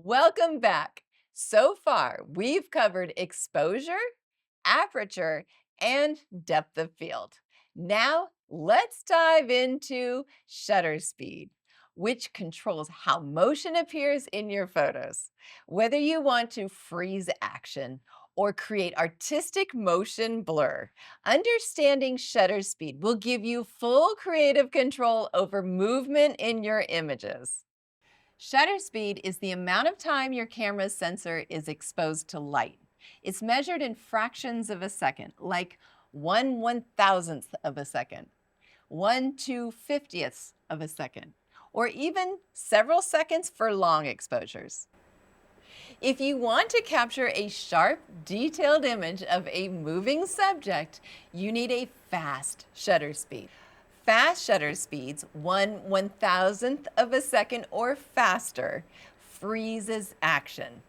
Welcome back. So far, we've covered exposure, aperture, and depth of field. Now, let's dive into shutter speed, which controls how motion appears in your photos. Whether you want to freeze action or create artistic motion blur, understanding shutter speed will give you full creative control over movement in your images. Shutter speed is the amount of time your camera's sensor is exposed to light. It's measured in fractions of a second, like 1/1000th of a second, 1/250th of a second, or even several seconds for long exposures. If you want to capture a sharp, detailed image of a moving subject, you need a fast shutter speed. Fast shutter speeds, 1/1000th of a second or faster, freezes action.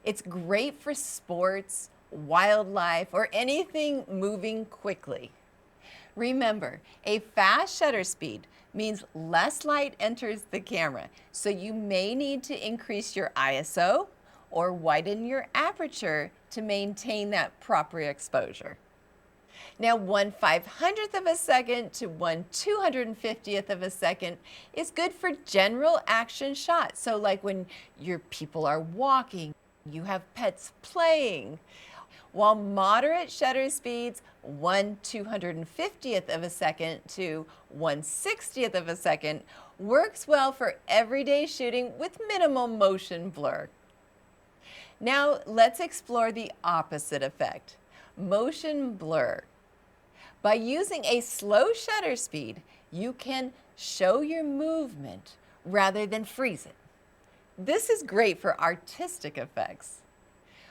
It's great for sports, wildlife, or anything moving quickly. Remember, a fast shutter speed means less light enters the camera, so you may need to increase your ISO or widen your aperture to maintain that proper exposure. Now, 1/500th of a second to 1/250th of a second is good for general action shots. So, like when your people are walking, you have pets playing. While moderate shutter speeds, 1/250th of a second to 1/60th of a second, works well for everyday shooting with minimal motion blur. Now, let's explore the opposite effect, motion blur. By using a slow shutter speed, you can show your movement rather than freeze it. This is great for artistic effects.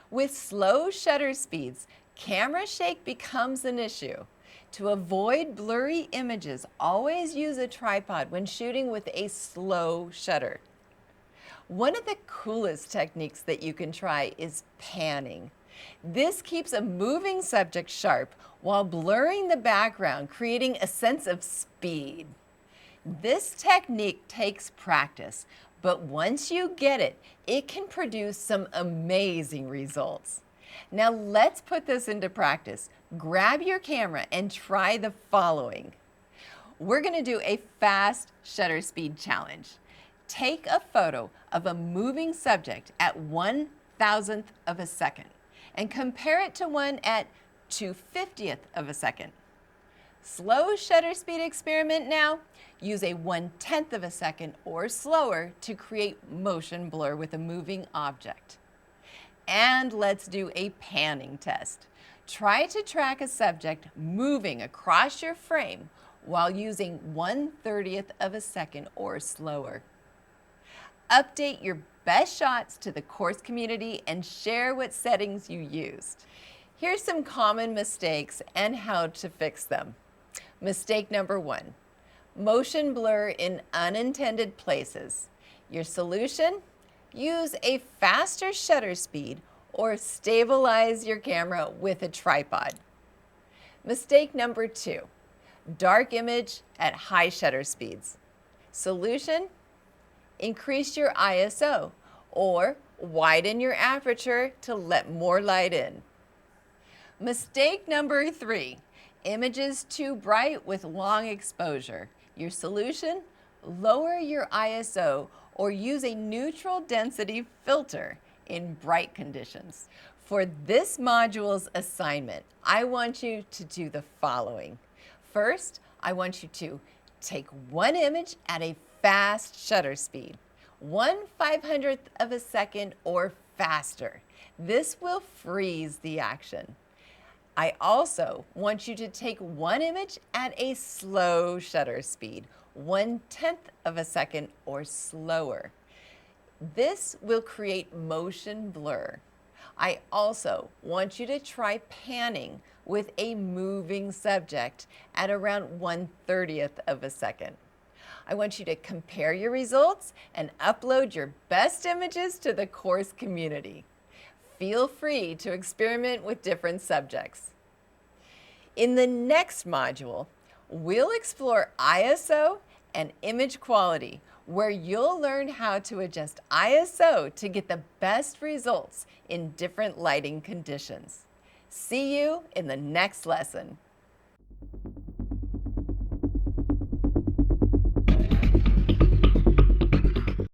With slow shutter speeds, camera shake becomes an issue. To avoid blurry images, always use a tripod when shooting with a slow shutter. One of the coolest techniques that you can try is panning. This keeps a moving subject sharp while blurring the background, creating a sense of speed. This technique takes practice, but once you get it, it can produce some amazing results. Now let's put this into practice. Grab your camera and try the following. We're going to do a fast shutter speed challenge. Take a photo of a moving subject at 1/1000th of a second and compare it to one at 2/50th of a second. Slow shutter speed experiment now. Use a 1/10th of a second or slower to create motion blur with a moving object. And let's do a panning test. Try to track a subject moving across your frame while using 1/30th of a second or slower. Update your best shots to the course community and share what settings you used. Here's some common mistakes and how to fix them. Mistake number 1, motion blur in unintended places. Your solution? Use a faster shutter speed or stabilize your camera with a tripod. Mistake number 2, dark image at high shutter speeds. Solution? Increase your ISO or widen your aperture to let more light in. Mistake number 3, images too bright with long exposure. Your solution? Lower your ISO or use a neutral density filter in bright conditions. For this module's assignment, I want you to do the following. First, I want you to take one image at a fast shutter speed, 1/500th of a second or faster. This will freeze the action. I also want you to take one image at a slow shutter speed, 1/10th of a second or slower. This will create motion blur. I also want you to try panning with a moving subject at around 1/30th of a second. I want you to compare your results and upload your best images to the course community. Feel free to experiment with different subjects. In the next module, we'll explore ISO and image quality where you'll learn how to adjust ISO to get the best results in different lighting conditions. See you in the next lesson.